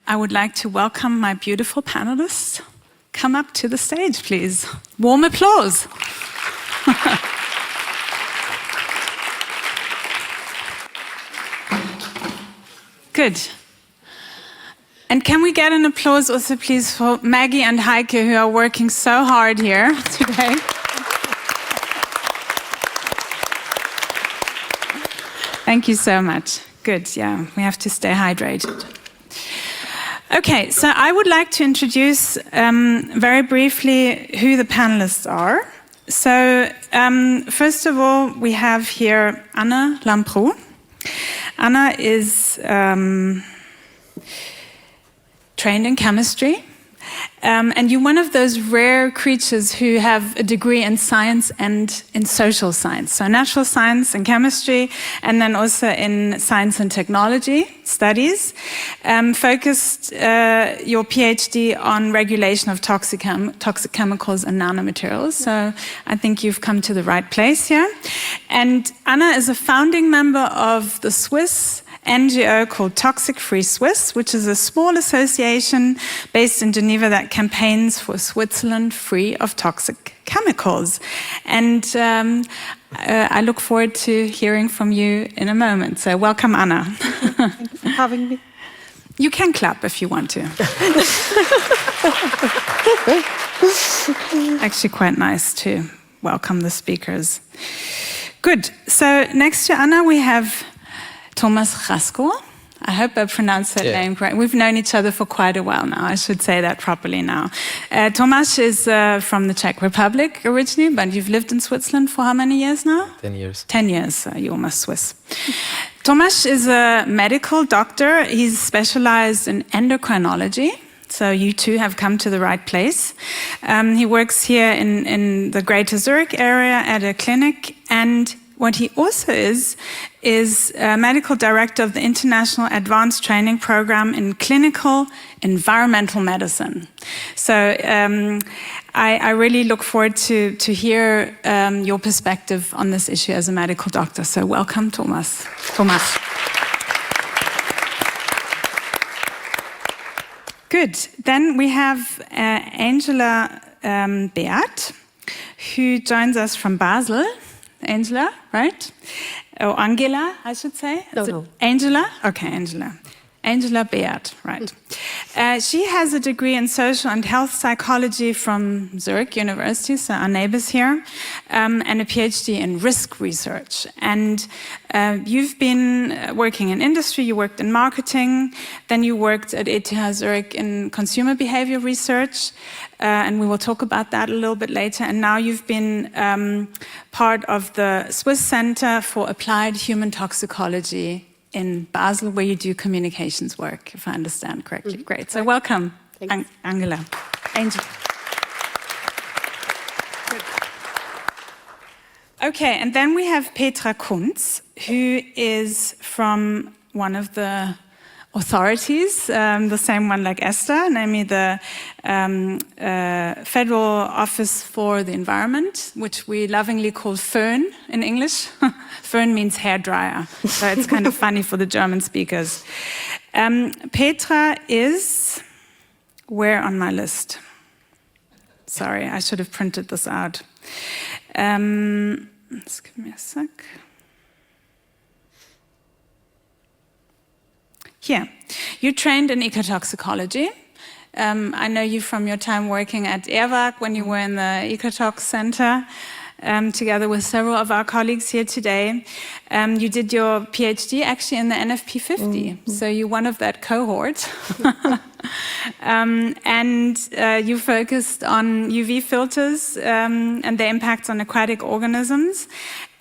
I would like to welcome my beautiful panelists. Come up to the stage, please. Warm applause. Good. And can we get an applause also, please, for Maggie and Heike, who are working so hard here today. Thank you so much. Good, yeah, we have to stay hydrated. Okay, so I would like to introduce very briefly who the panelists are. So, first of all, we have here Anne Lamprou. Anne is trained in chemistry, and you're one of those rare creatures who have a degree in science and in social science. So natural science and chemistry, and then also in science and technology studies. Focused your PhD on regulation of toxic chemicals and nanomaterials. So I think you've come to the right place here. And Anne is a founding member of the Swiss NGO called Toxicfree Suisse, which is a small association based in Geneva that campaigns for Switzerland free of toxic chemicals. And I look forward to hearing from you in a moment. So welcome, Anne. Thank you for having me. You can clap if you want to. Actually quite nice to welcome the speakers. Good. So next to Anne, we have Tomas Hrasko. I hope I pronounced that name correct. We've known each other for quite a while now. I should say that properly now. Tomas is from the Czech Republic originally, but you've lived in Switzerland for how many years now? 10 years. 10 years, so you're almost Swiss. Tomas is a medical doctor. He's specialized in endocrinology. So you two have come to the right place. He works here in the Greater Zurich area at a clinic, and what he also is medical director of the International Advanced Training Program in Clinical Environmental Medicine. So I really look forward to hear your perspective on this issue as a medical doctor. So welcome, Tomas. Good. Then we have Angela Bearth, who joins us from Basel. Angela, right? Or Angela, I should say. No. Angela? Okay, Angela. Angela Bearth, right. She has a degree in social and health psychology from Zurich University, so our neighbors here, and a PhD in risk research. And you've been working in industry, you worked in marketing, then you worked at ETH Zurich in consumer behavior research, and we will talk about that a little bit later. And now you've been part of the Swiss Center for Applied Human Toxicology in Basel, where you do communications work, if I understand correctly. Great. So welcome, Angela. Angel. Okay, and then we have Petra Kunz, who is from one of the authorities, the same one like Esther, namely the Federal Office for the Environment, which we lovingly call FOEN in English. FOEN means hairdryer, so it's kind of funny for the German speakers. Petra is where on my list? Sorry, I should have printed this out. Just give me a sec. Here, you trained in ecotoxicology. I know you from your time working at ERWAG when you were in the Ecotox Center, together with several of our colleagues here today. You did your PhD actually in the NFP 50, so you're one of that cohort. And you focused on UV filters and their impacts on aquatic organisms.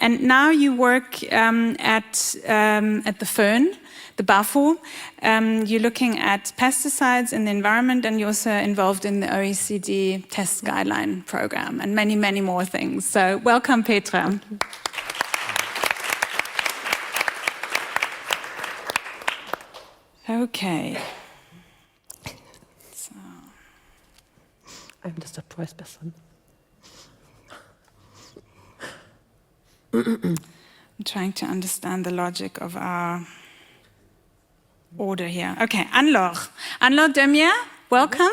And now you work at the FOEN, the BAFO. You're looking at pesticides in the environment, and you're also involved in the OECD test guideline program and many, many more things. So welcome, Petra. Okay. So. I'm the surprise person. I'm trying to understand the logic of our order here. Okay, Anne-Laure. Anne-Laure Demierre, welcome.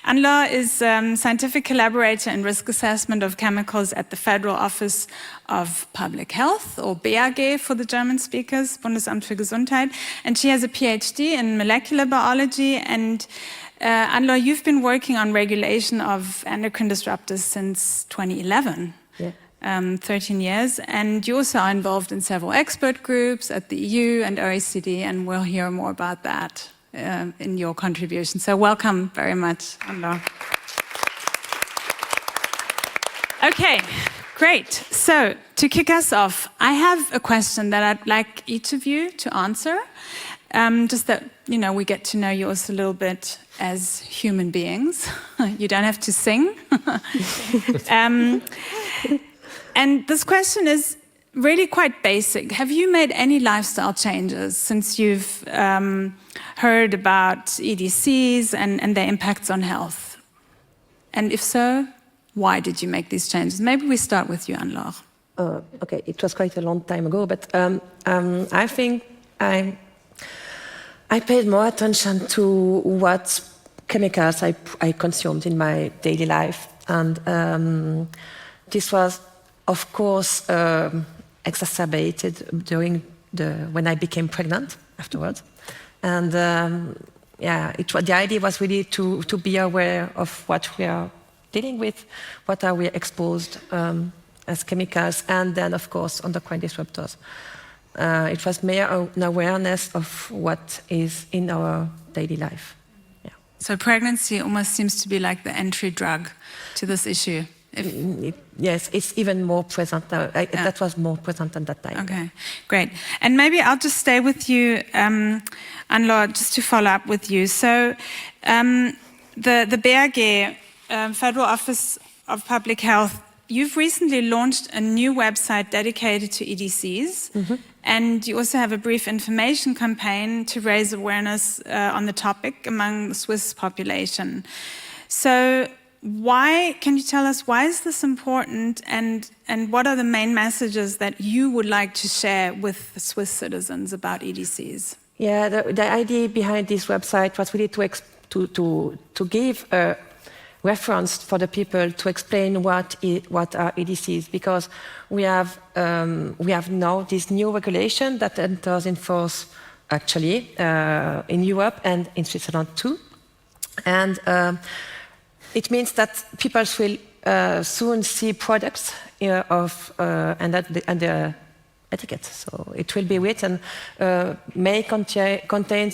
Anne-Laure is scientific collaborator in risk assessment of chemicals at the Federal Office of Public Health, or BAG for the German speakers, Bundesamt für Gesundheit. And she has a PhD in molecular biology. And Anne-Laure, you've been working on regulation of endocrine disruptors since 2011. Yeah. 13 years, and you also are involved in several expert groups at the EU and OECD, and we'll hear more about that in your contribution. So welcome very much, Anne-Laure. Okay, great. So to kick us off, I have a question that I'd like each of you to answer, just that, you know, we get to know you also a little bit as human beings. You don't have to sing. And this question is really quite basic. Have you made any lifestyle changes since you've heard about EDCs and their impacts on health? And if so, why did you make these changes? Maybe we start with you, Anne-Laure. Okay, it was quite a long time ago, but I think I paid more attention to what chemicals I consumed in my daily life. And this was, of course, exacerbated during when I became pregnant afterwards. And the idea was really to be aware of what we are dealing with, what are we exposed as chemicals, and then, of course, endocrine disruptors. It was more an awareness of what is in our daily life. Yeah. So pregnancy almost seems to be like the entry drug to this issue. Yes, it's even more present now. That was more present at that time. Okay, great. And maybe I'll just stay with you, Anne-Laure, just to follow up with you. So the BAG, Federal Office of Public Health, you've recently launched a new website dedicated to EDCs, and you also have a brief information campaign to raise awareness on the topic among the Swiss population. So can you tell us why is this important, and what are the main messages that you would like to share with the Swiss citizens about EDCs? Yeah, the idea behind this website was really to give a reference for the people to explain what are EDCs, because we have now this new regulation that enters in force actually in Europe and in Switzerland too, and it means that people will soon see products and the etiquette. So it will be written may contain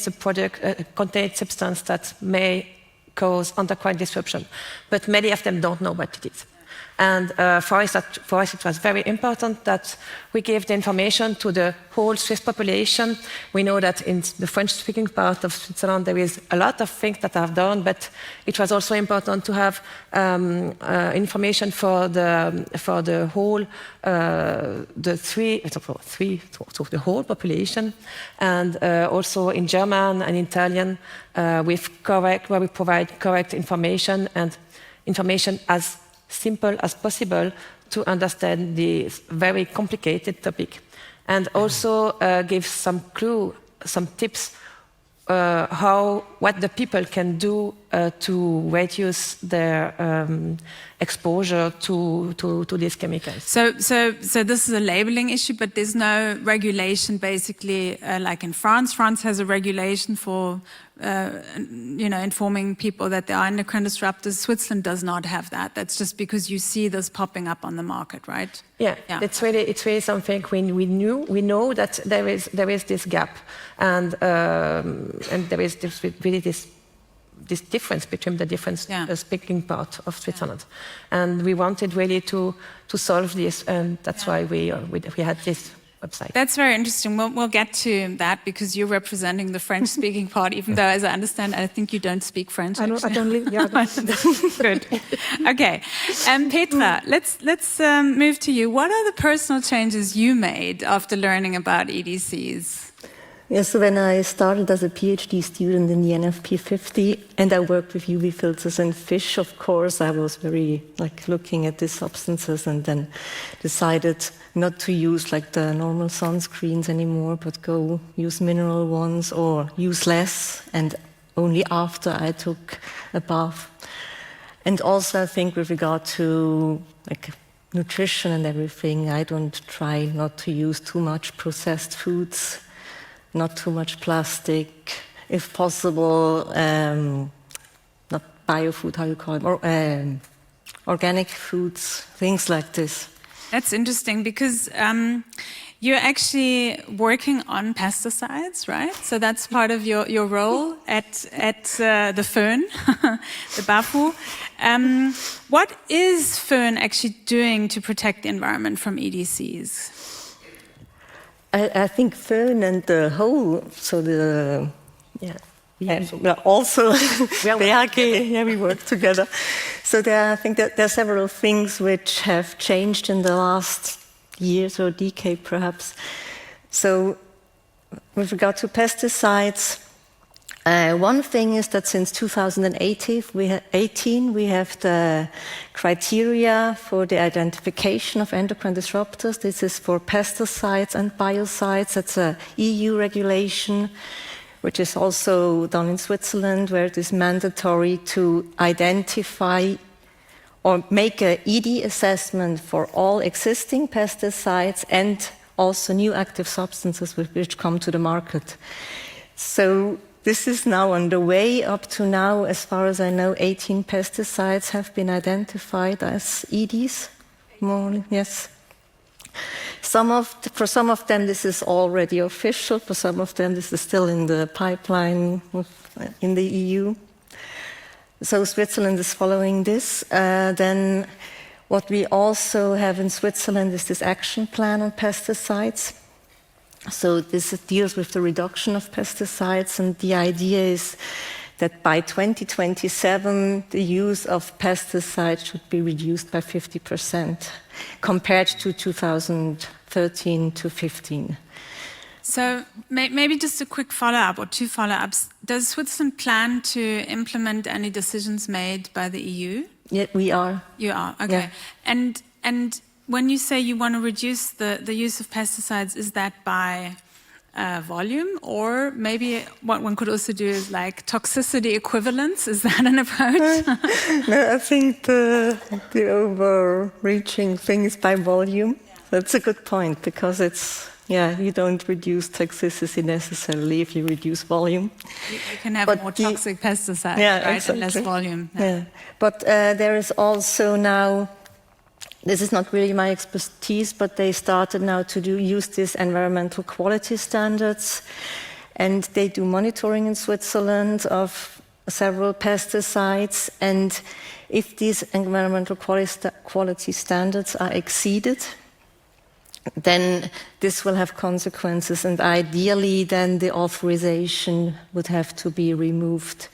substance that may cause endocrine disruption, but many of them don't know what it is. And for us, it was very important that we gave the information to the whole Swiss population. We know that in the French-speaking part of Switzerland, there is a lot of things that are done, but it was also important to have information for the whole, the whole population, and also in German and Italian, where we provide correct information and information as simple as possible to understand this very complicated topic, and also give some tips what the people can do to reduce their exposure to these chemicals. So this is a labeling issue, but there's no regulation basically like in France. France has a regulation for informing people that there are endocrine disruptors. Switzerland does not have that. That's just because you see this popping up on the market, right? Yeah. It's really something we know that there is this gap, and there is this difference between the different speaking part of Switzerland, and we wanted really to solve this, and that's why we had this website. That's very interesting. We'll get to that because you're representing the French-speaking part, even though, as I understand, I think you don't speak French. I don't live. Yeah. Good. Okay. Petra, let's move to you. What are the personal changes you made after learning about EDCs? Yes, when I started as a PhD student in the NFP 50, and I worked with UV filters and fish, of course, I was very looking at these substances, and then decided not to use the normal sunscreens anymore, but go use mineral ones or use less, and only after I took a bath. And also, I think with regard to nutrition and everything, I don't try not to use too much processed foods, not too much plastic, if possible, not biofood, how you call it, or organic foods, things like this. That's interesting because you're actually working on pesticides, right? So that's part of your role at the FOEN, the BAFU. What is FOEN actually doing to protect the environment from EDCs? I think FOEN and the whole, so the, also Bearth, we work together. So I think that there are several things which have changed in the last years or decade perhaps. So with regard to pesticides, one thing is that since 2018 we have the criteria for the identification of endocrine disruptors. This is for pesticides and biocides. That's a EU regulation, which is also done in Switzerland, where it is mandatory to identify or make an ED assessment for all existing pesticides and also new active substances which come to the market. So this is now underway. Up to now, as far as I know, 18 pesticides have been identified as EDs. More, yes. For some of them, this is already official. For some of them, this is still in the pipeline in the EU. So Switzerland is following this. Then what we also have in Switzerland is this action plan on pesticides. So this deals with the reduction of pesticides, and the idea is that by 2027, the use of pesticides should be reduced by 50% compared to 2013 to 15. So maybe just a quick follow-up or two follow-ups. Does Switzerland plan to implement any decisions made by the EU? Yeah, we are. You are, okay. Yeah. And when you say you want to reduce the use of pesticides, is that by volume, or maybe what one could also do is toxicity equivalence? Is that an approach? No, I think the overreaching thing is by volume. That's a good point, because it's, you don't reduce toxicity necessarily if you reduce volume. You can have more toxic pesticides, right, exactly. and less volume. Yeah. But there is also now, this is not really my expertise, but they started now to use these environmental quality standards, and they do monitoring in Switzerland of several pesticides, and if these environmental quality standards are exceeded, then this will have consequences, and ideally then the authorization would have to be removed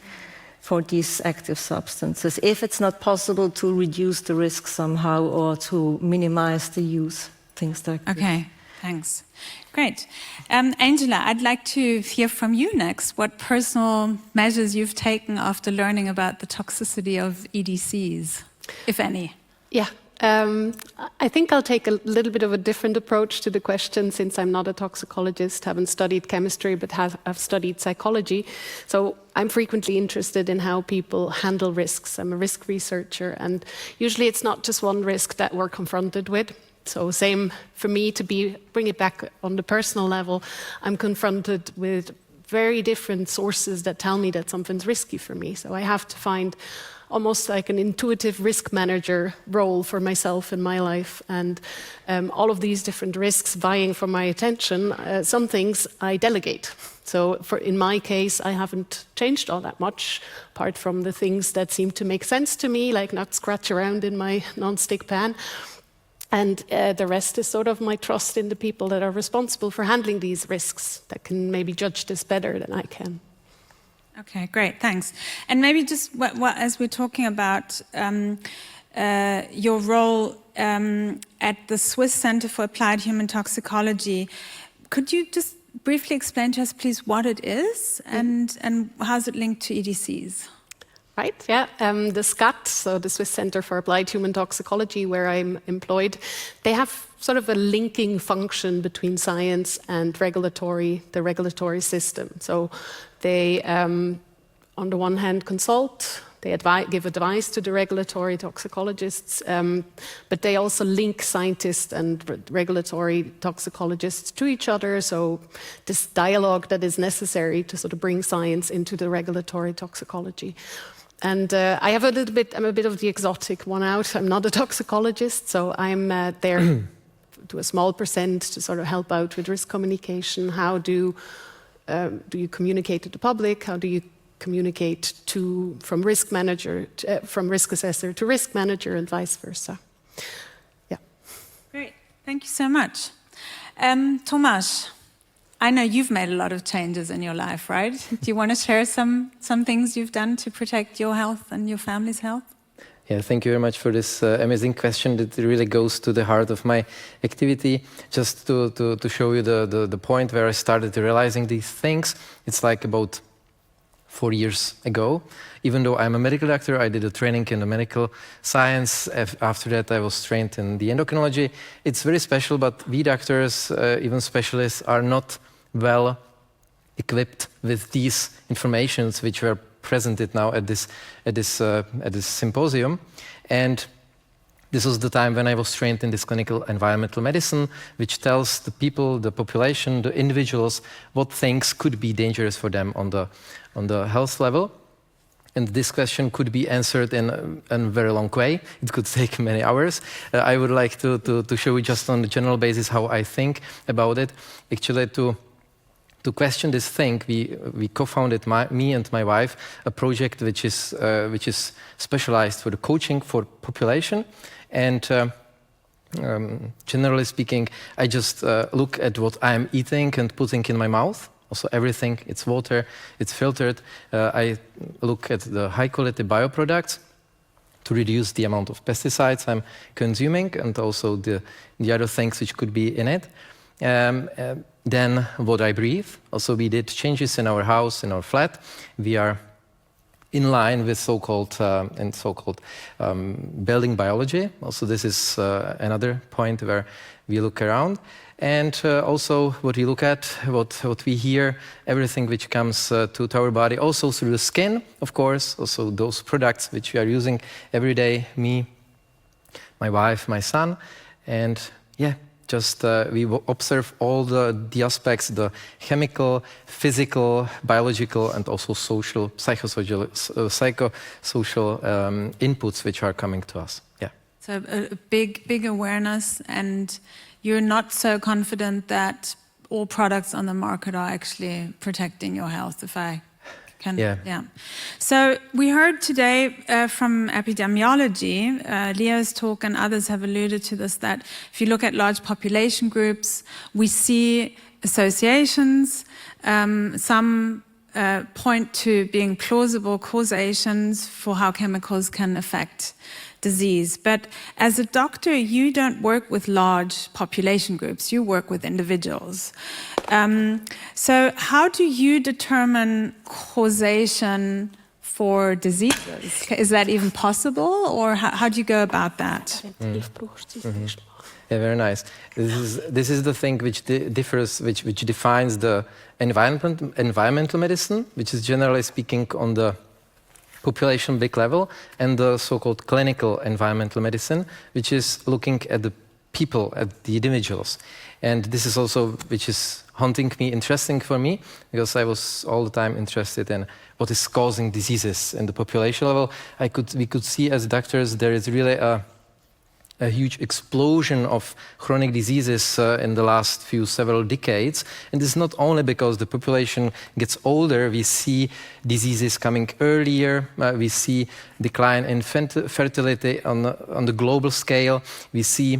for these active substances, if it's not possible to reduce the risk somehow or to minimize the use, things like that. Okay, thanks. Great. Angela, I'd like to hear from you next, what personal measures you've taken after learning about the toxicity of EDCs, if any. Yeah. I think I'll take a little bit of a different approach to the question, since I'm not a toxicologist, haven't studied chemistry, but I've studied psychology. So I'm frequently interested in how people handle risks. I'm a risk researcher, and usually it's not just one risk that we're confronted with. So same for me to bring it back on the personal level. I'm confronted with very different sources that tell me that something's risky for me. So I have to find almost like an intuitive risk manager role for myself in my life. And all of these different risks vying for my attention, some things I delegate. So in my case, I haven't changed all that much, apart from the things that seem to make sense to me, like not scratch around in my non-stick pan. And the rest is sort of my trust in the people that are responsible for handling these risks, that can maybe judge this better than I can. Okay, great, thanks. And maybe just as we're talking about your role at the Swiss Center for Applied Human Toxicology, could you just briefly explain to us, please, what it is and how's it linked to EDCs? Right, yeah. The SCAT, so the Swiss Center for Applied Human Toxicology, where I'm employed, they have sort of a linking function between science and the regulatory system. So they, on the one hand, consult, they give advice to the regulatory toxicologists, but they also link scientists and regulatory toxicologists to each other. So this dialogue that is necessary to sort of bring science into the regulatory toxicology. And I have I'm a bit of the exotic one out. I'm not a toxicologist, so I'm there to a small percent to sort of help out with risk communication. How do you communicate to the public? How do you communicate from risk assessor to risk manager and vice versa? Yeah. Great, thank you so much. Tomas, I know you've made a lot of changes in your life, right? Do you want to share some things you've done to protect your health and your family's health? Yeah, thank you very much for this amazing question that really goes to the heart of my activity. Just to show you the point where I started realizing these things, it's like about 4 years ago. Even though I'm a medical doctor, I did a training in the medical science. After that, I was trained in the endocrinology. It's very special, but we doctors, even specialists, are not well equipped with these informations which were presented now at this symposium. And this was the time when I was trained in this clinical environmental medicine, which tells the people, the population, the individuals, what things could be dangerous for them on the health level. And this question could be answered in a very long way. It could take many hours. I would like to show you just on the general basis how I think about it. Actually, to question this thing, we co-founded, me and my wife, a project which is specialized for the coaching for population. And generally speaking, I just look at what I'm eating and putting in my mouth. Also everything, it's water, it's filtered. I look at the high quality bioproducts to reduce the amount of pesticides I'm consuming and also the other things which could be in it. Then what I breathe. Also we did changes in our house, in our flat. We are in line with so-called building biology. Also this is another point where we look around. And also what we look at, what we hear, everything which comes to our body, also through the skin, of course, also those products which we are using every day, me, my wife, my son. And yeah, just we observe all the aspects, the chemical, physical, biological, and also social, psychosocial inputs which are coming to us. Yeah. So a big awareness, and you're not so confident that all products on the market are actually protecting your health, if I can. Yeah. So we heard today from epidemiology, Leo's talk and others have alluded to this, that if you look at large population groups, we see associations, some point to being plausible causations for how chemicals can affect disease. But as a doctor, you don't work with large population groups, you work with individuals. So how do you determine causation for diseases? Is that even possible, or how do you go about that? Yeah, very nice. This is the thing which differs, which defines the environmental medicine, which is generally speaking on the population big level, and the so-called clinical environmental medicine, which is looking at the people, at the individuals. And this is also which is haunting me, interesting for me, because I was all the time interested in what is causing diseases in the population level. We could see as doctors there is really a huge explosion of chronic diseases in the last several decades. And this is not only because the population gets older, we see diseases coming earlier, we see decline in fertility on the global scale, we see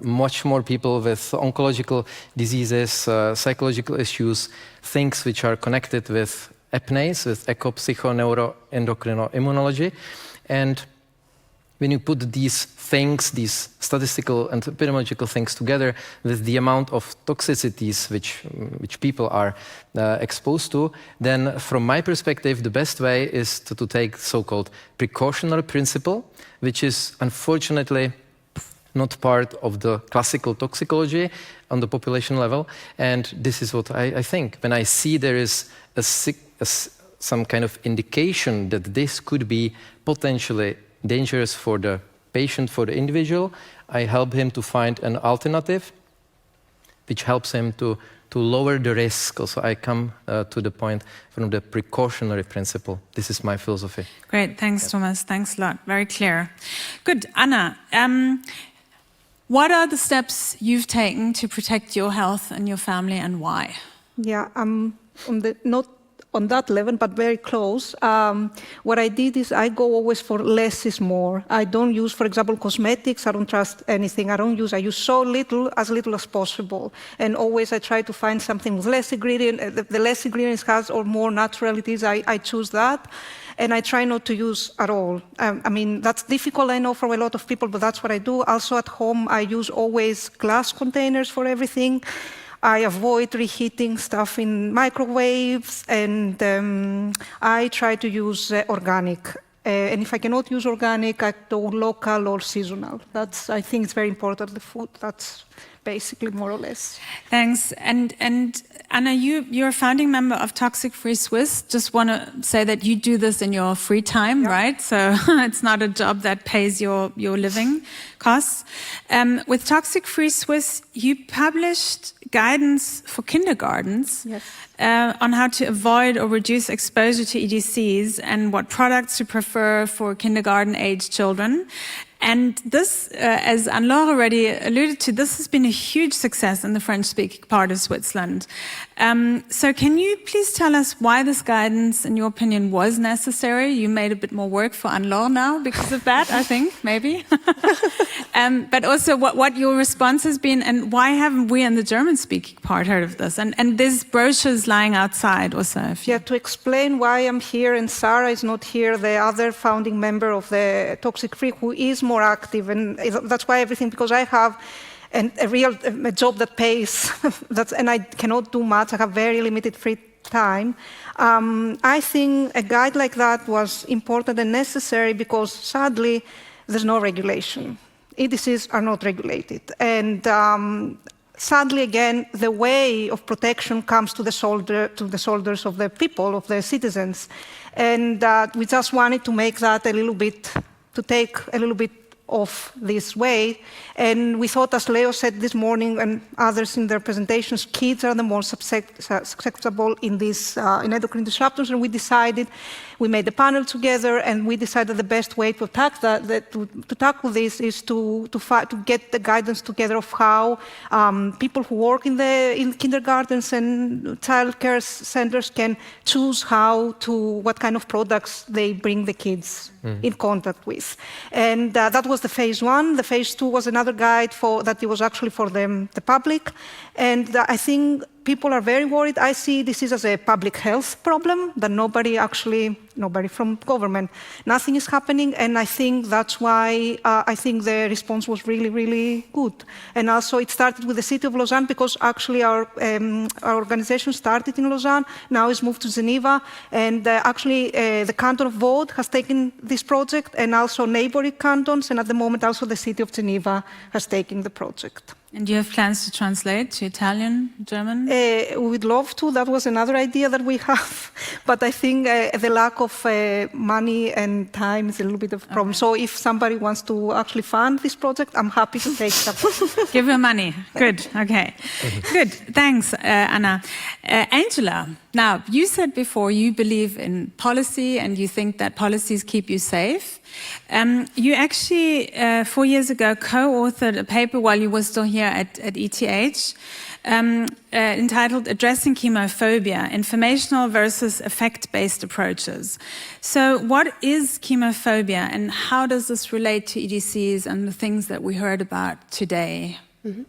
much more people with oncological diseases, psychological issues, things which are connected with EPNEs, with eco, psycho, neuro, endocrine, immunology. And when you put these things, these statistical and epidemiological things together with the amount of toxicities which people are exposed to, then from my perspective, the best way is to take so-called precautionary principle, which is unfortunately not part of the classical toxicology on the population level. And this is what I think. When I see there is some kind of indication that this could be potentially dangerous for the patient, for the individual, I help him to find an alternative which helps him to lower the risk. Also, I come to the point from the precautionary principle. This is my philosophy. Great, thanks, Tomas. Thanks a lot. Very clear. Good, Anna. What are the steps you've taken to protect your health and your family, and why? Yeah, not on that level, but very close. What I did is I go always for less is more. I don't use, for example, cosmetics. I don't trust anything. I use so little as possible. And always I try to find something with less ingredient. The less ingredients has or more natural it is, I choose that. And I try not to use at all. I mean, that's difficult, I know, for a lot of people, but that's what I do. Also at home, I use always glass containers for everything. I avoid reheating stuff in microwaves, and I try to use organic. And if I cannot use organic, I do local or seasonal. I think it's very important, the food. That's basically more or less. Thanks. And Anna, you're a founding member of Toxicfree Suisse. Just want to say that you do this in your free time, right? So it's not a job that pays your living costs. With Toxicfree Suisse, you published guidance for kindergartens on how to avoid or reduce exposure to EDCs and what products to prefer for kindergarten-age children. And this, as Anne-Laure already alluded to, this has been a huge success in the French-speaking part of Switzerland. So can you please tell us why this guidance, in your opinion, was necessary? You made a bit more work for Anne-Laure now because of that, I think, maybe. But also what your response has been, and why haven't we in the German-speaking part heard of this? And there's brochures lying outside also. To explain why I'm here and Sarah is not here, the other founding member of the Toxicfree, who is more active, and that's why everything, because I have a job that pays, and I cannot do much. I have very limited free time. I think a guide like that was important and necessary because sadly there's no regulation. EDCs are not regulated, and sadly again the way of protection comes to the shoulders of the people, of the citizens, and we just wanted to make that to take a little bit of this way. And we thought, as Leo said this morning and others in their presentations, kids are the most susceptible in endocrine disruptors, and we made a panel together, and we decided the best way to tackle this is to get the guidance together of how people who work in kindergartens and childcare centers can choose what kind of products they bring the kids in contact with. And that was the phase one. The phase two was another guide that it was actually for the public. And I think people are very worried. I see this as a public health problem, that nobody from government, nothing is happening. And I think that's why I think the response was really, really good. And also it started with the city of Lausanne, because actually our organization started in Lausanne, now it's moved to Geneva. And actually the canton of Vaud has taken this project, and also neighboring cantons. And at the moment also the city of Geneva has taken the project. And do you have plans to translate to Italian, German? We would love to. That was another idea that we have. But I think the lack of money and time is a little bit of a problem. Okay. So if somebody wants to actually fund this project, I'm happy to take that. Give her money. Good. Okay. Good. Thanks, Anna. Angela, now, you said before you believe in policy and you think that policies keep you safe. You actually, 4 years ago, co-authored a paper while you were still here at ETH, entitled Addressing Chemophobia, Informational versus Effect-Based Approaches. So what is chemophobia, and how does this relate to EDCs and the things that we heard about today? Mm-hmm.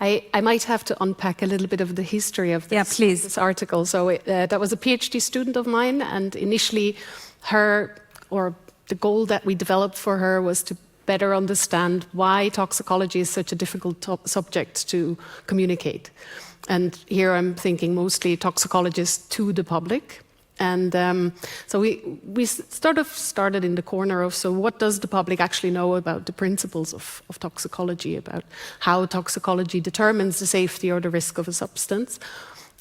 I might have to unpack a little bit of the history of this article. So that was a PhD student of mine, and initially the goal that we developed for her was to better understand why toxicology is such a difficult subject to communicate. And here I'm thinking mostly toxicologists to the public. And so we sort of started in the corner of, so what does the public actually know about the principles of toxicology, about how toxicology determines the safety or the risk of a substance.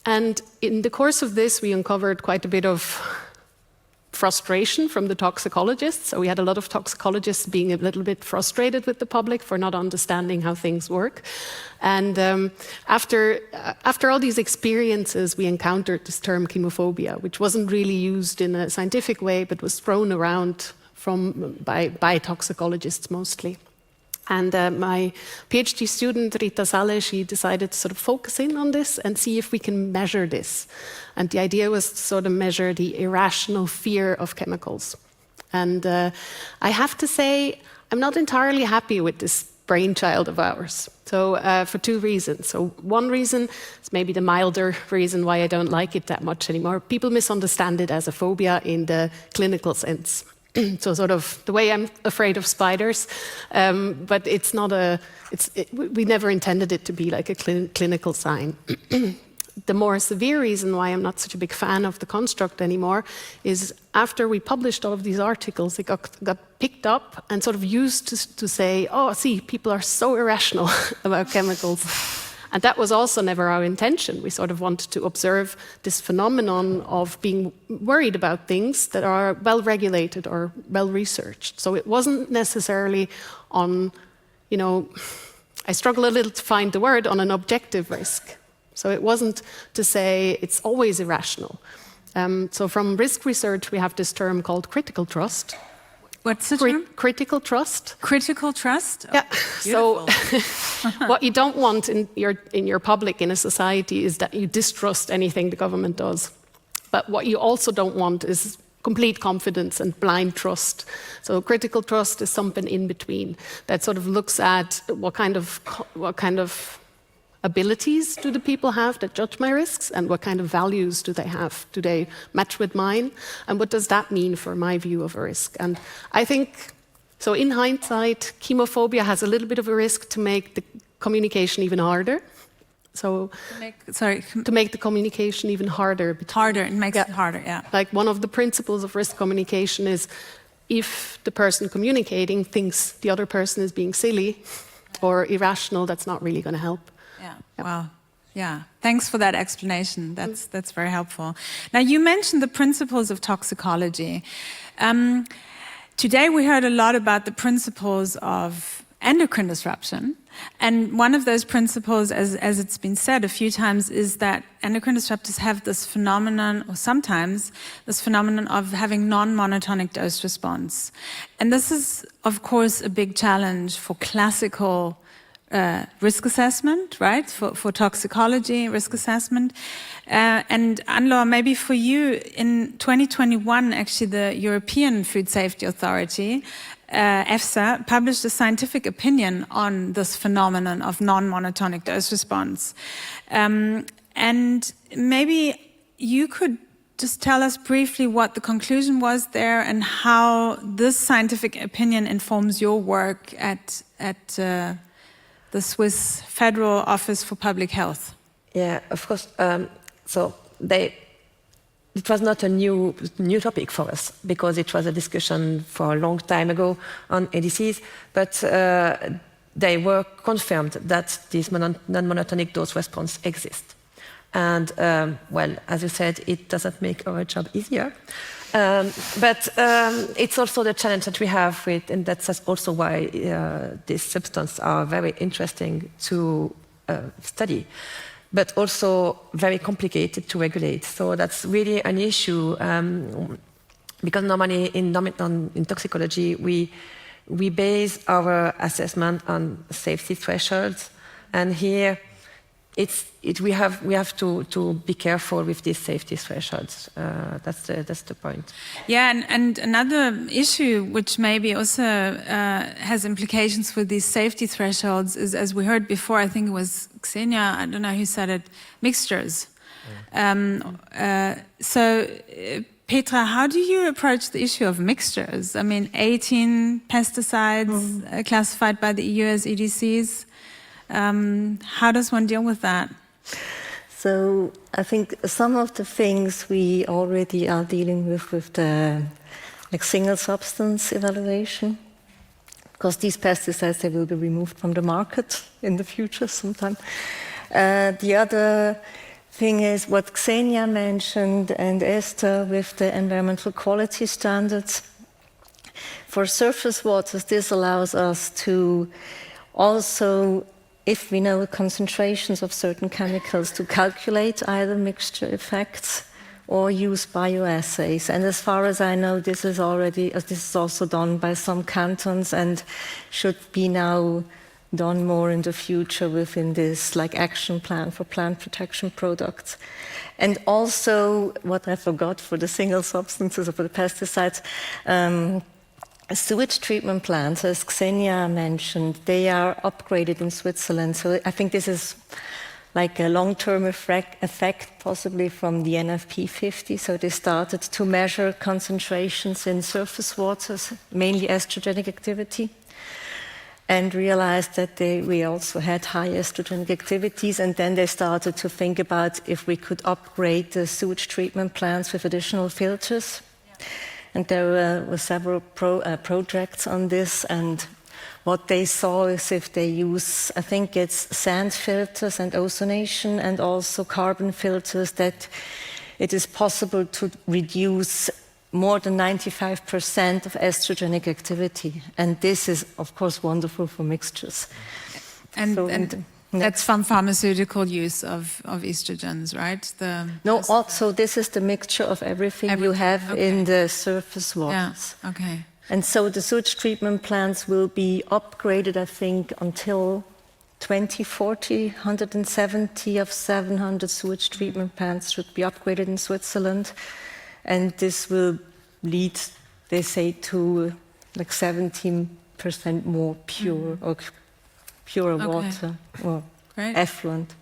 And in the course of this, we uncovered quite a bit of frustration from the toxicologists. So we had a lot of toxicologists being a little bit frustrated with the public for not understanding how things work. And after all these experiences, we encountered this term chemophobia, which wasn't really used in a scientific way, but was thrown around by toxicologists mostly. And my PhD student, Rita Sale, she decided to sort of focus in on this and see if we can measure this. And the idea was to sort of measure the irrational fear of chemicals. And I have to say, I'm not entirely happy with this brainchild of ours. So for two reasons. So one reason is maybe the milder reason why I don't like it that much anymore. People misunderstand it as a phobia in the clinical sense. So sort of the way I'm afraid of spiders, but it's not we never intended it to be like a clinical sign. The more severe reason why I'm not such a big fan of the construct anymore is after we published all of these articles, it got picked up and sort of used to say, oh, see, people are so irrational about chemicals. And that was also never our intention. We sort of wanted to observe this phenomenon of being worried about things that are well regulated or well researched. So it wasn't necessarily on, I struggle a little to find the word, on an objective risk. So it wasn't to say it's always irrational. So from risk research, we have this term called critical trust. What's the term? Critical trust. Critical trust? Yeah. So what you don't want in your public, in a society, is that you distrust anything the government does. But what you also don't want is complete confidence and blind trust. So critical trust is something in between that sort of looks at what kind of abilities do the people have that judge my risks, and what kind of values do they have? Do they match with mine? And what does that mean for my view of a risk? And I think, so in hindsight, chemophobia has a little bit of a risk to make the communication even harder. So to make the communication even harder. It makes it harder, yeah. Like one of the principles of risk communication is if the person communicating thinks the other person is being silly or irrational, that's not really going to help. Yeah. Yep. Wow. Yeah. Thanks for that explanation. That's very helpful. Now, you mentioned the principles of toxicology. Today we heard a lot about the principles of endocrine disruption. And one of those principles, as it's been said a few times, is that endocrine disruptors have this phenomenon, or sometimes this phenomenon of having non-monotonic dose response. And this is, of course, a big challenge for classical risk assessment, right? For toxicology, risk assessment. And Anne-Laure, maybe for you, in 2021, actually, the European Food Safety Authority, EFSA, published a scientific opinion on this phenomenon of non-monotonic dose response. And maybe you could just tell us briefly what the conclusion was there and how this scientific opinion informs your work at the Swiss Federal Office for Public Health. Yeah, of course. It was not a new topic for us because it was a discussion for a long time ago on EDCs, but they were confirmed that this non-monotonic dose response exists. And well, as you said, it doesn't make our job easier. But it's also the challenge that we have with, and that's also why these substances are very interesting to study, but also very complicated to regulate. So that's really an issue because normally in toxicology we base our assessment on safety thresholds, and here we have to be careful with these safety thresholds. That's the point. Yeah, and another issue which maybe also has implications for these safety thresholds is, as we heard before, I think it was Xenia, I don't know who said it, mixtures. So Petra, how do you approach the issue of mixtures? I mean, 18 pesticides classified by the EU as EDCs. How does one deal with that? So I think some of the things we already are dealing with the single substance evaluation, because these pesticides, they will be removed from the market in the future sometime. The other thing is what Xenia mentioned and Esther with the environmental quality standards. For surface waters, this allows us to also, if we know concentrations of certain chemicals, to calculate either mixture effects or use bioassays. And as far as I know, this is also done by some cantons and should be now done more in the future within this action plan for plant protection products. And also, what I forgot for the single substances or for the pesticides, sewage treatment plants, as Xenia mentioned, they are upgraded in Switzerland. So I think this is a long-term effect possibly from the NFP 50. So they started to measure concentrations in surface waters, mainly estrogenic activity, and realized that we also had high estrogenic activities. And then they started to think about if we could upgrade the sewage treatment plants with additional filters. Yeah. And there were several projects on this. And what they saw is if they use, I think it's sand filters and ozonation and also carbon filters, that it is possible to reduce more than 95% of estrogenic activity. And this is, of course, wonderful for mixtures. And that's from pharmaceutical use of estrogens, right? Also this is the mixture of everything you have in the surface waters. Yeah, okay. And so the sewage treatment plants will be upgraded, I think, until 2040. 170 of 700 sewage treatment plants should be upgraded in Switzerland. And this will lead, they say, to 17% more pure or purer water or effluent.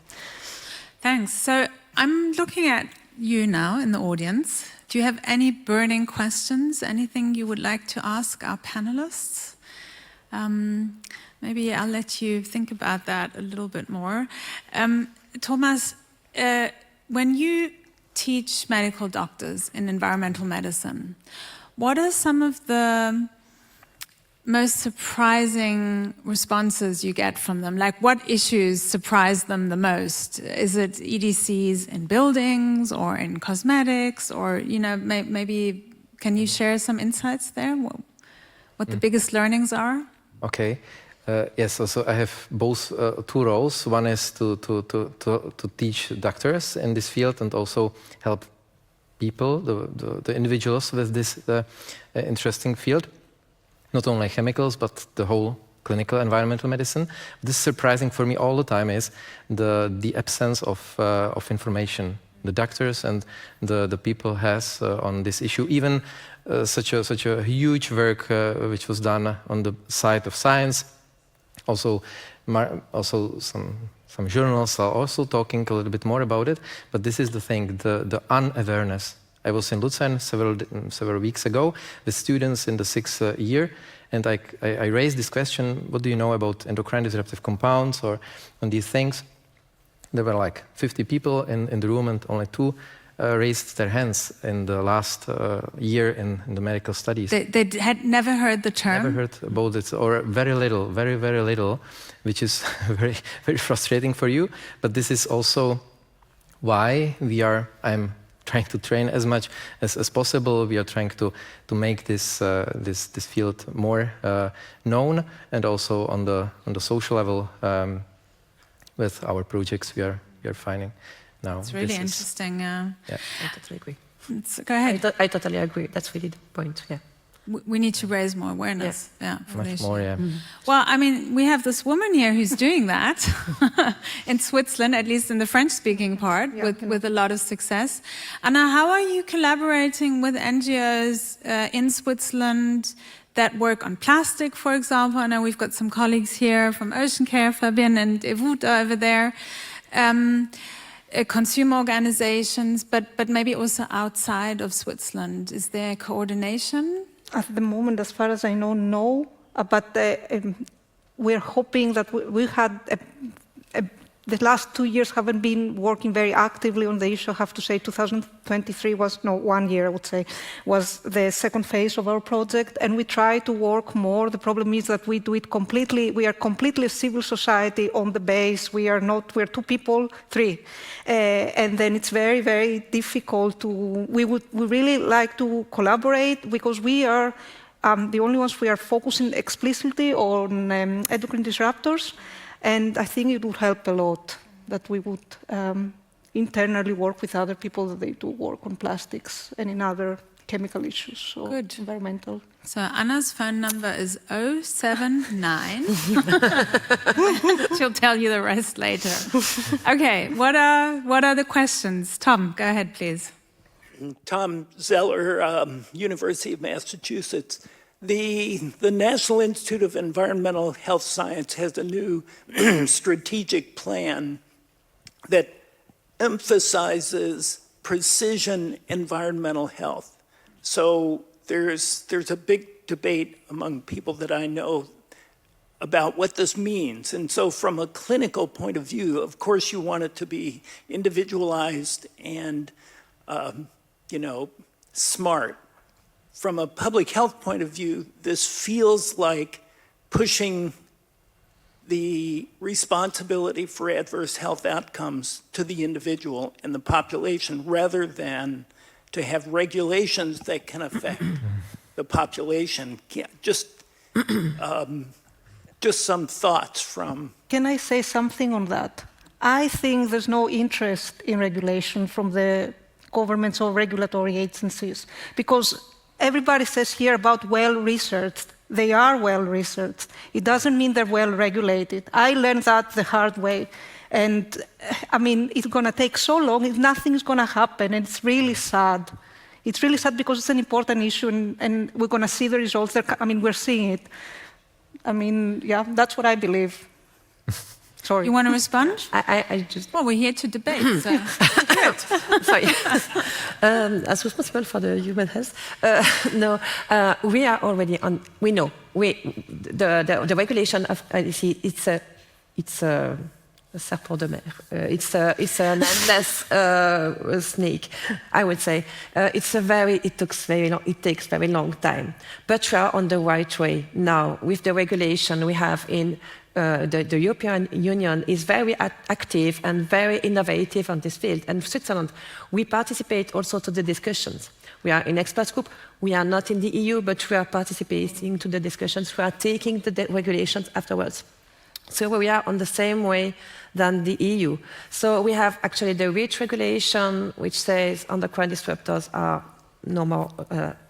Thanks. So I'm looking at you now in the audience. Do you have any burning questions? Anything you would like to ask our panelists? Maybe I'll let you think about that a little bit more. Tomas, when you teach medical doctors in environmental medicine, what are some of the most surprising responses you get from them? What issues surprise them the most? Is it EDCs in buildings or in cosmetics, or maybe can you share some insights there? What the biggest learnings are? Okay. Yes, so I have both two roles. One is to teach doctors in this field and also help people, the individuals with this interesting field. Not only chemicals, but the whole clinical environmental medicine. This is surprising for me all the time is the absence of information the doctors and the people has on this issue. Even such a huge work which was done on the side of science. Also some journals are also talking a little bit more about it. But this is the thing, the unawareness. I was in Luzern several weeks ago with students in the 6th year, and I raised this question: what do you know about endocrine disruptive compounds or on these things? There were 50 people in the room, and only 2 raised their hands in the last year in the medical studies. They had never heard the term? Never heard about it, or very little, very, very little, which is very, very frustrating for you. But this is also why I'm trying to train as much as possible. We are trying to make this field more known, and also on the social level with our projects we are finding now. It's really interesting. Yeah, I totally agree. Go ahead. I totally agree. That's really the point. Yeah. We need to raise more awareness. Yeah, for much more. Yeah. Mm-hmm. Well, I mean, we have this woman here who's doing that in Switzerland, at least in the French-speaking part, with a lot of success. Anna, how are you collaborating with NGOs in Switzerland that work on plastic, for example? I know we've got some colleagues here from Ocean Care, Fabian and Evuta over there. consumer organizations, but maybe also outside of Switzerland? Is there coordination? At the moment, as far as I know, no. But we're hoping that we had the last 2 years haven't been working very actively on the issue. I have to say 2023 was, no, 1 year I would say, was the second phase of our project, and we try to work more. The problem is that we do it completely, we are completely a civil society on the base. We're 2 people, 3. And then it's very, very difficult to, we really like to collaborate because we are the only ones we are focusing explicitly on endocrine disruptors. And I think it would help a lot that we would internally work with other people that they do work on plastics and in other chemical issues, so good. Environmental. So Anna's phone number is 079. She'll tell you the rest later. Okay, what are the questions? Tom, go ahead, please. Tom Zeller, University of Massachusetts. The National Institute of Environmental Health Science has a new strategic plan that emphasizes precision environmental health. So there's a big debate among people that I know about what this means. And so from a clinical point of view, of course you want it to be individualized and smart. From a public health point of view, this feels like pushing the responsibility for adverse health outcomes to the individual and the population rather than to have regulations that can affect the population. Just some thoughts from... Can I say something on that? I think there's no interest in regulation from the governments or regulatory agencies because everybody says here about well-researched. They are well-researched. It doesn't mean they're well-regulated. I learned that the hard way. And, I mean, it's going to take so long, nothing's going to happen, and it's really sad. It's really sad because it's an important issue, and we're going to see the results. We're seeing it. I mean, yeah, that's what I believe. Sorry. You want to respond? I just... Well, we're here to debate, so... Sorry. As responsible for the human health, we are already on. We know the regulation of EDC. It's a serpent de mer. It's an endless snake. I would say it takes very long time. But we are on the right way now with the regulation we have in. The European Union is very active and very innovative on this field. And Switzerland, we participate also to the discussions. We are in experts group. We are not in the EU, but we are participating to the discussions. We are taking the regulations afterwards. So we are on the same way than the EU. So we have actually the REACH regulation, which says endocrine disruptors are no more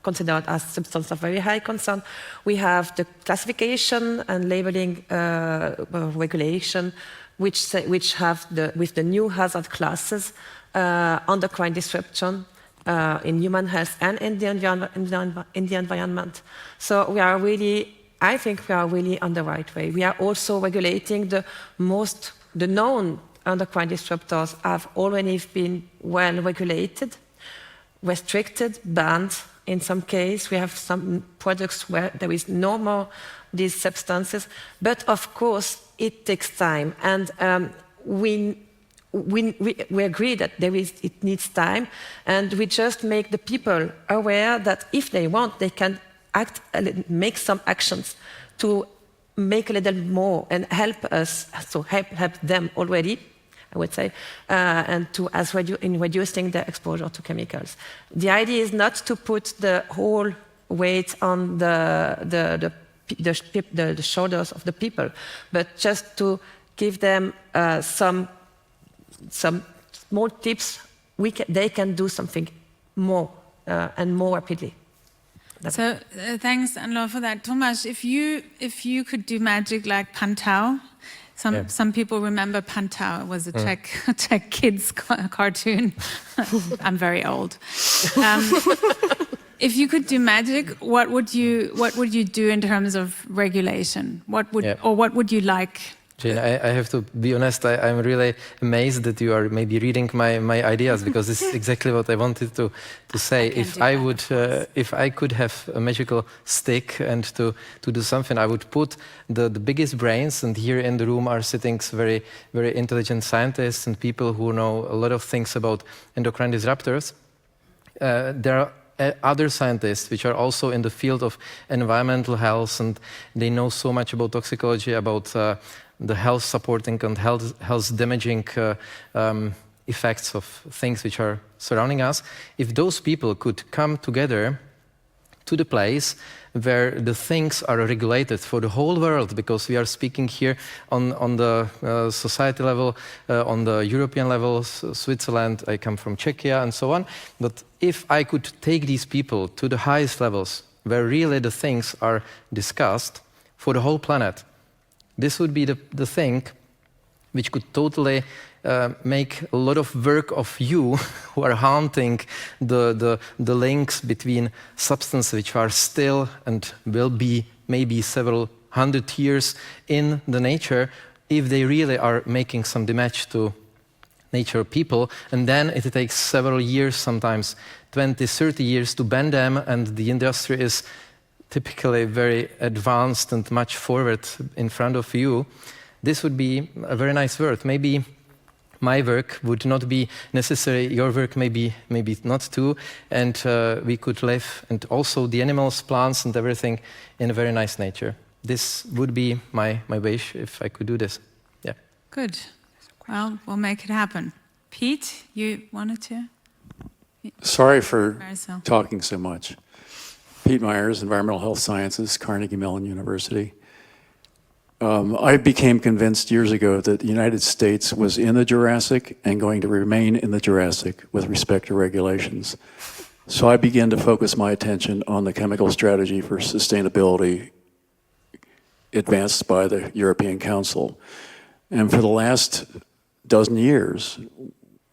considered as substances of very high concern. We have the classification and labeling regulation, which have with the new hazard classes, endocrine disruption in human health and in the environment. So we are really, I think we are really on the right way. We are also regulating the known endocrine disruptors have already been well regulated, restricted, banned in some cases. We have some products where there is no more these substances, but of course it takes time, and we agree that it needs time, and we just make the people aware that if they want, they can make some actions to make a little more and help us, so help them already, I would say, and in reducing the exposure to chemicals. The idea is not to put the whole weight on the shoulders of the people, but just to give them some small tips. They can do something more and more rapidly. So thanks, Anne-Laure, for that. Tomas, if you could do magic like Pantau. Some people remember Pantau. It was a Czech kids cartoon. I'm very old. If you could do magic, what would you do in terms of regulation? What would you like Jane, I have to be honest, I'm really amazed that you are maybe reading my ideas, because this is exactly what I wanted to say. If I could have a magical stick and to do something, I would put the biggest brains, and here in the room are sitting very, very intelligent scientists and people who know a lot of things about endocrine disruptors. There are other scientists which are also in the field of environmental health, and they know so much about toxicology, about the health supporting and health damaging effects of things which are surrounding us. If those people could come together to the place where the things are regulated for the whole world, because we are speaking here on the society level, on the European level, Switzerland, I come from Czechia and so on, but if I could take these people to the highest levels where really the things are discussed for the whole planet, this would be the thing which could totally make a lot of work of you who are hunting the links between substances which are still and will be maybe several hundred years in the nature, if they really are making some damage to nature people, and then it takes several years, sometimes 20, 30 years to ban them, and the industry is typically very advanced and much forward in front of you. This would be a very nice work. Maybe my work would not be necessary, your work maybe not too, and we could live, and also the animals, plants and everything, in a very nice nature. This would be my wish if I could do this. Yeah. Good. Well, we'll make it happen. Pete, you wanted to? Sorry for talking so much. Pete Myers, Environmental Health Sciences, Carnegie Mellon University. I became convinced years ago that the United States was in the Jurassic and going to remain in the Jurassic with respect to regulations. So I began to focus my attention on the chemical strategy for sustainability advanced by the European Council. And for the last dozen years,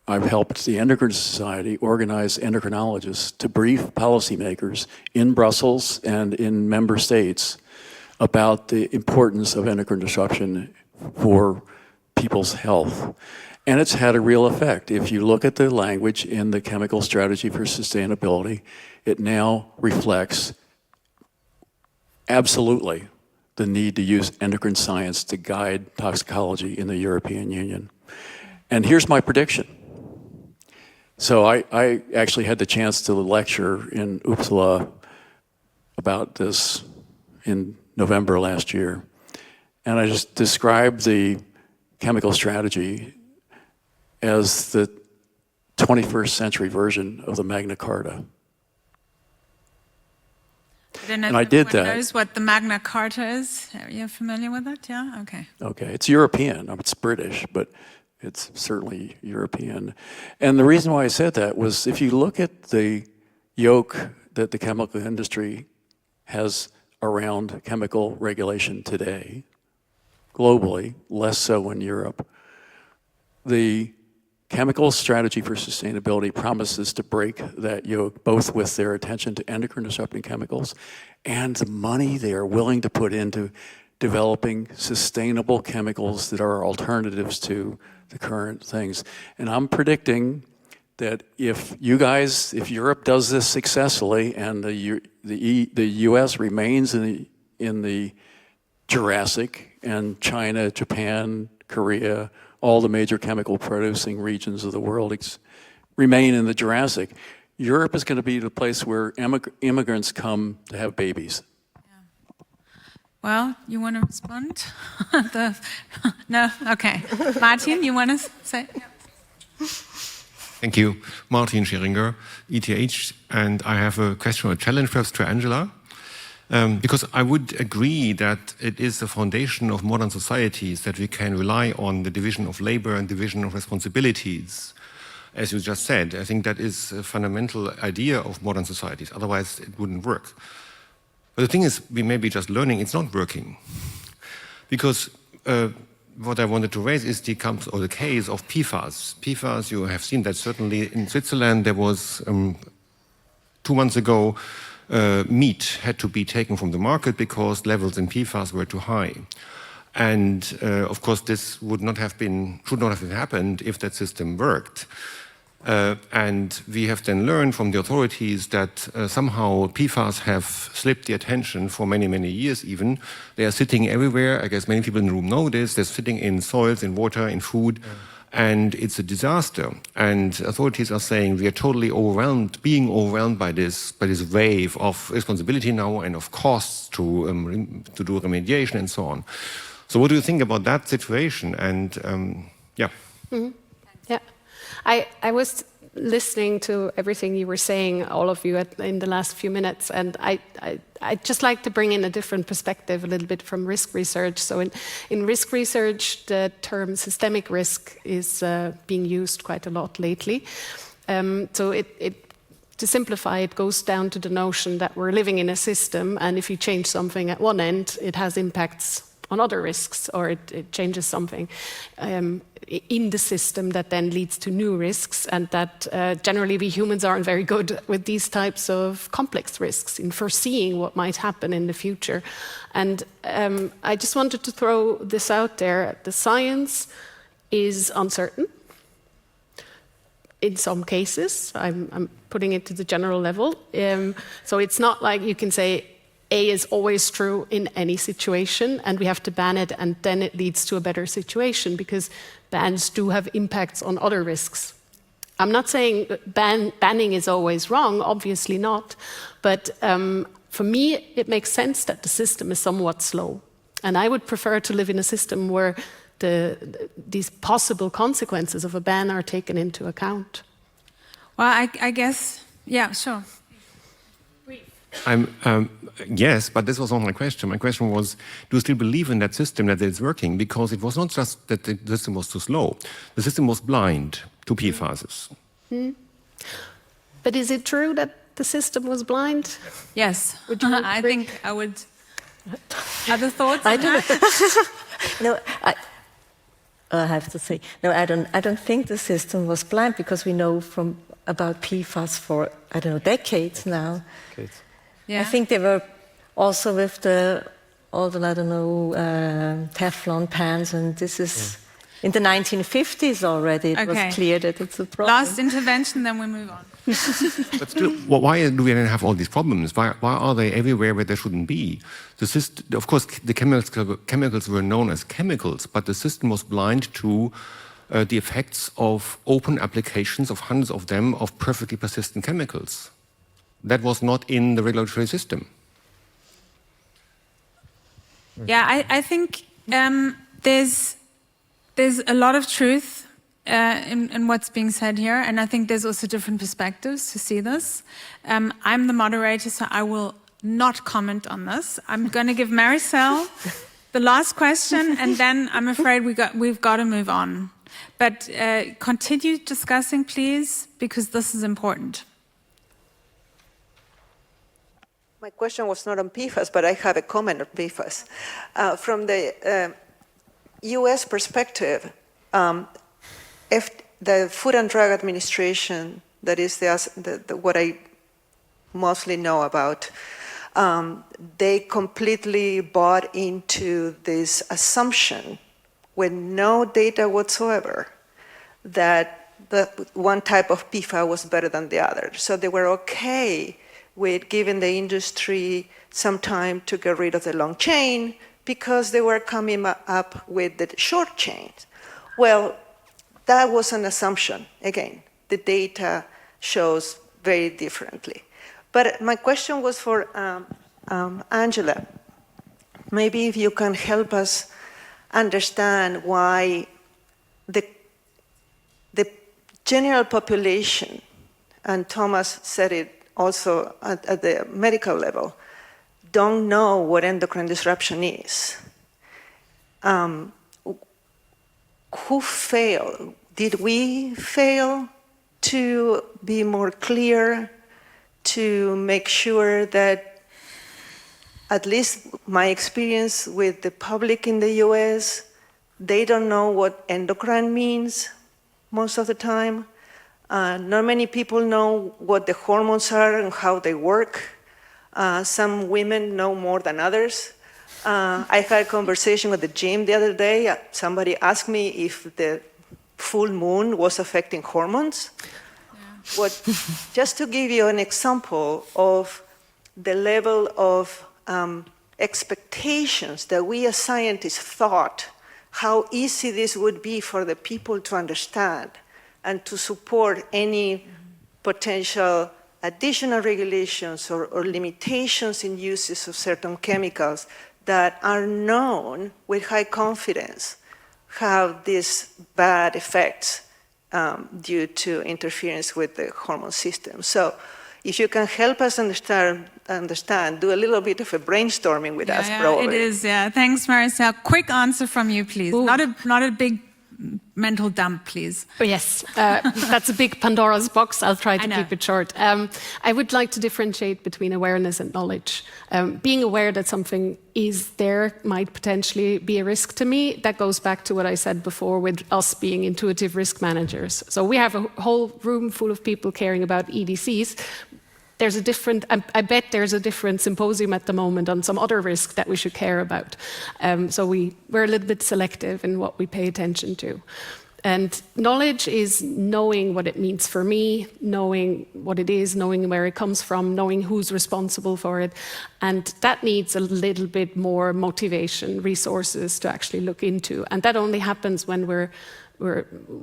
I've helped the Endocrine Society organize endocrinologists to brief policymakers in Brussels and in member states about the importance of endocrine disruption for people's health. And it's had a real effect. If you look at the language in the Chemical Strategy for Sustainability, it now reflects absolutely the need to use endocrine science to guide toxicology in the European Union. And here's my prediction. So I actually had the chance to lecture in Uppsala about this in November last year. And I just described the chemical strategy as the 21st century version of the Magna Carta. And I did that. Knows what the Magna Carta is? Are you familiar with it? Yeah? Okay. Okay, it's European. It's British, but it's certainly European. And the reason why I said that was if you look at the yoke that the chemical industry has around chemical regulation today, globally, less so in Europe, the Chemical Strategy for Sustainability promises to break that yoke, both with their attention to endocrine disrupting chemicals and the money they are willing to put into developing sustainable chemicals that are alternatives to the current things. And I'm predicting that if Europe does this successfully and the US remains in the Jurassic, and China, Japan, Korea, all the major chemical producing regions of the world remain in the Jurassic, Europe is going to be the place where immigrants come to have babies. Well, you want to respond? No? Okay. Martin, you want to say? Thank you. Martin Scheringer, ETH, and I have a question or a challenge perhaps to Angela. Because I would agree that it is the foundation of modern societies that we can rely on the division of labor and division of responsibilities. As you just said, I think that is a fundamental idea of modern societies. Otherwise, it wouldn't work. But the thing is, we may be just learning it's not working. Because what I wanted to raise is the case of PFAS. PFAS, you have seen that certainly in Switzerland there was 2 months ago, meat had to be taken from the market because levels in PFAS were too high. And of course, this should not have happened if that system worked. And we have then learned from the authorities that somehow PFAS have slipped the attention for many, many years even. They are sitting everywhere. I guess many people in the room know this. They're sitting in soils, in water, in food. And it's a disaster. And authorities are saying we are totally overwhelmed, being overwhelmed by this wave of responsibility now and of costs to do remediation and so on. So what do you think about that situation? And yeah. Mm-hmm. Yeah. I was listening to everything you were saying, all of you, in the last few minutes, and I'd just like to bring in a different perspective a little bit from risk research. So in risk research, the term systemic risk is being used quite a lot lately. So to simplify, it goes down to the notion that we're living in a system, and if you change something at one end, it has impacts on other risks, or it changes something in the system that then leads to new risks, and that generally we humans aren't very good with these types of complex risks in foreseeing what might happen in the future. And I just wanted to throw this out there. The science is uncertain. In some cases, I'm putting it to the general level. So it's not like you can say A is always true in any situation, and we have to ban it, and then it leads to a better situation, because bans do have impacts on other risks. I'm not saying banning is always wrong, obviously not, but for me, it makes sense that the system is somewhat slow. And I would prefer to live in a system where these possible consequences of a ban are taken into account. Well, I guess, yeah, sure. Yes, but this was not my question. My question was, do you still believe in that system, that it's working? Because it was not just that the system was too slow. The system was blind to PFASs. But is it true that the system was blind? Yes. Would you I think I would. Other thoughts? I don't. No, I have to say, no, I don't think the system was blind, because we know about PFAS for, I don't know, decades now. Yeah. I think they were also with all the I don't know, Teflon pans, and this is in the 1950s already. It was clear that it's a problem. Last intervention, then we move on. But still, why do we then have all these problems? Why are they everywhere where they shouldn't be? The system, of course, the chemicals were known as chemicals, but the system was blind to the effects of open applications of hundreds of them of perfectly persistent chemicals. That was not in the regulatory system. Yeah, I think there's a lot of truth in what's being said here, and I think there's also different perspectives to see this. I'm the moderator, so I will not comment on this. I'm going to give Maricel the last question, and then I'm afraid we've got to move on. But continue discussing, please, because this is important. My question was not on PFAS, but I have a comment on PFAS. From the US perspective, if the Food and Drug Administration, that is what I mostly know about, they completely bought into this assumption with no data whatsoever that the one type of PFAS was better than the other. So they were okay with giving the industry some time to get rid of the long chain because they were coming up with the short chains. Well, that was an assumption. Again, the data shows very differently. But my question was for Angela. Maybe if you can help us understand why the general population, and Tomas said it also at the medical level, don't know what endocrine disruption is. Who failed? Did we fail to be more clear, to make sure that, at least my experience with the public in the US, they don't know what endocrine means most of the time. Not many people know what the hormones are and how they work. Some women know more than others. I had a conversation at the gym the other day. Somebody asked me if the full moon was affecting hormones. Yeah. Just to give you an example of the level of expectations that we as scientists thought how easy this would be for the people to understand and to support any potential additional regulations or limitations in uses of certain chemicals that are known with high confidence have these bad effects due to interference with the hormone system. So if you can help us understand, do a little bit of a brainstorming with us, probably. It is, yeah. Thanks, Marissa. Quick answer from you, please. Not a big mental dump, please. Oh, yes, that's a big Pandora's box. I'll try to keep it short. I would like to differentiate between awareness and knowledge. Being aware that something is there might potentially be a risk to me. That goes back to what I said before with us being intuitive risk managers. So we have a whole room full of people caring about EDCs. There's a different, I bet there's a different symposium at the moment on some other risk that we should care about. So we're a little bit selective in what we pay attention to. And knowledge is knowing what it means for me, knowing what it is, knowing where it comes from, knowing who's responsible for it. And that needs a little bit more motivation, resources to actually look into. And that only happens when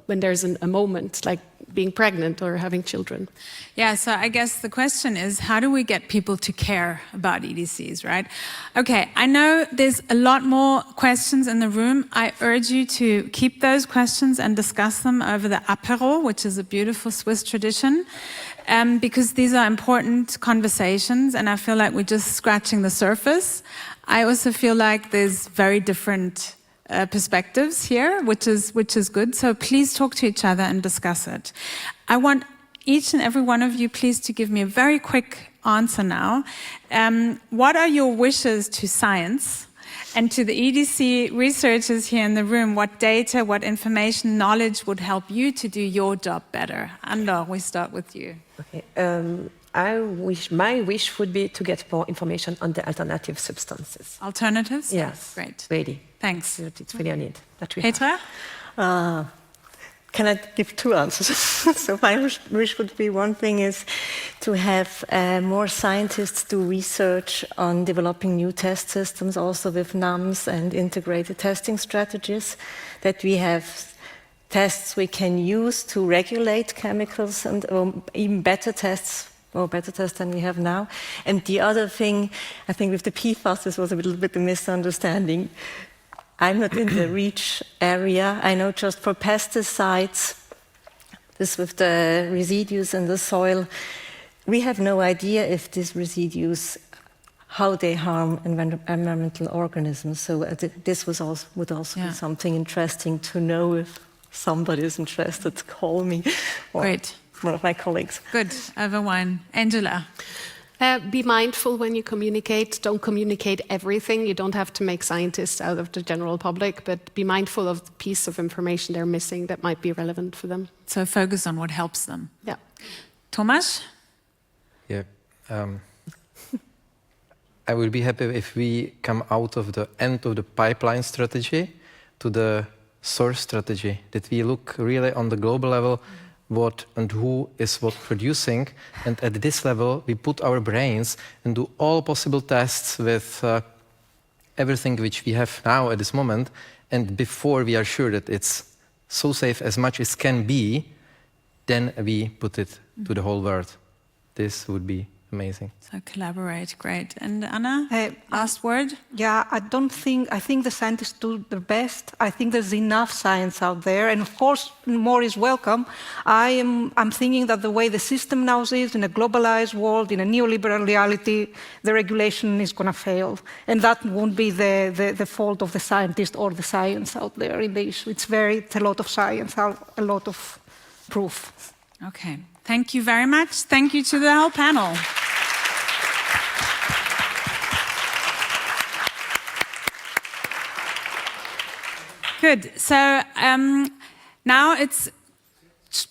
when there's a moment, like being pregnant or having children. Yeah, so I guess the question is, how do we get people to care about EDCs, right? Okay, I know there's a lot more questions in the room. I urge you to keep those questions and discuss them over the apéro, which is a beautiful Swiss tradition, because these are important conversations, and I feel like we're just scratching the surface. I also feel like there's very different perspectives here, which is good. So please talk to each other and discuss it. I want each and every one of you, please, to give me a very quick answer now. What are your wishes to science and to the EDC researchers here in the room? What data, what information, knowledge would help you to do your job better? Anne-Laure, we start with you. Okay. My wish would be to get more information on the alternative substances. Alternatives? Yes. Great. Really. Thanks. It's really a need that we Petra? have. Can I give two answers? So my wish would be, one thing is to have more scientists do research on developing new test systems, also with NAMs and integrated testing strategies, that we have tests we can use to regulate chemicals and even better tests than we have now. And the other thing, I think with the PFAS, this was a little bit a misunderstanding. I'm not in the REACH area. I know just for pesticides, this with the residues in the soil, we have no idea if these residues, how they harm environmental organisms. So this would also be something interesting to know. If somebody is interested, call me. Great. One of my colleagues. Good. Over wine. Angela. Be mindful when you communicate. Don't communicate everything. You don't have to make scientists out of the general public, but be mindful of the piece of information they're missing that might be relevant for them. So focus on what helps them. Yeah. Tomas? Yeah. I would be happy if we come out of the end of the pipeline strategy to the source strategy, that we look really on the global level what and who is what producing, and at this level we put our brains and do all possible tests with everything which we have now at this moment, and before we are sure that it's so safe as much as can be, then we put it to the whole world. This would be amazing. So collaborate, great. And Anna, last word? Yeah, I think the scientists do their best. I think there's enough science out there, and of course more is welcome. I'm thinking that the way the system now is, in a globalized world, in a neoliberal reality, the regulation is going to fail. And that won't be the fault of the scientist or the science out there in the issue. It's a lot of science, a lot of proof. Okay. Thank you very much. Thank you to the whole panel. Good. So now it's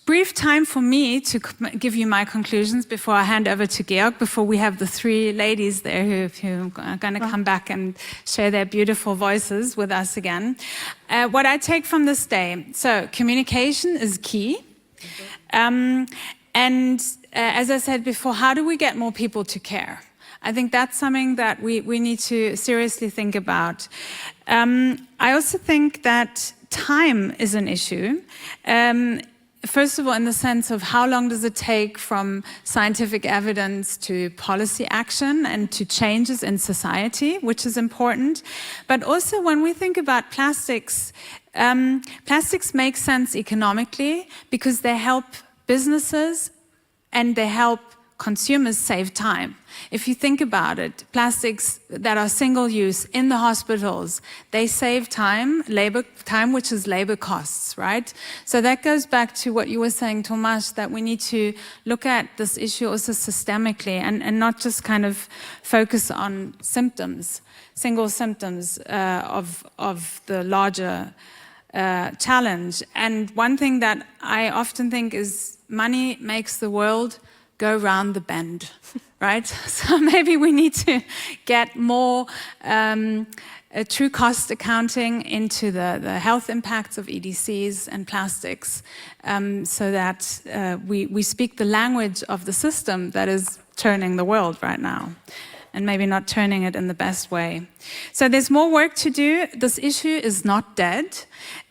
brief time for me to give you my conclusions before I hand over to Georg, before we have the three ladies there who are going to come back and share their beautiful voices with us again. What I take from this day, so communication is key. As I said before, how do we get more people to care? I think that's something that we need to seriously think about. I also think that time is an issue. First of all, in the sense of how long does it take from scientific evidence to policy action and to changes in society, which is important. But also when we think about plastics, plastics make sense economically because they help businesses and they help consumers save time. If you think about it, plastics that are single-use in the hospitals, they save time, labor time, which is labor costs, right? So that goes back to what you were saying, Tomas, that we need to look at this issue also systemically and not just kind of focus on symptoms, single symptoms of the larger challenge. And one thing that I often think is money makes the world go round the bend, right? So maybe we need to get more true cost accounting into the health impacts of EDCs and plastics, so that we speak the language of the system that is turning the world right now, and maybe not turning it in the best way. So there's more work to do. This issue is not dead.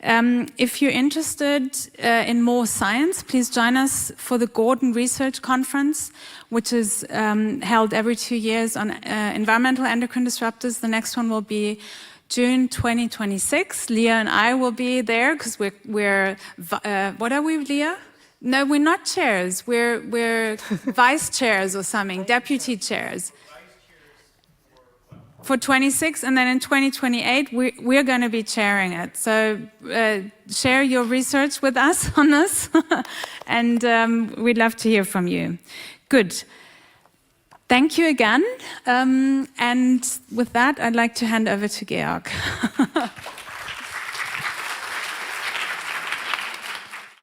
If you're interested in more science, please join us for the Gordon Research Conference, which is held every 2 years on environmental endocrine disruptors. The next one will be June 2026. Leah and I will be there because we're what are we, Leah? No, we're not chairs. We're vice chairs or something, deputy chairs. For 26, and then in 2028, we're going to be chairing it. So share your research with us on this, and we'd love to hear from you. Good. Thank you again. And with that, I'd like to hand over to Georg.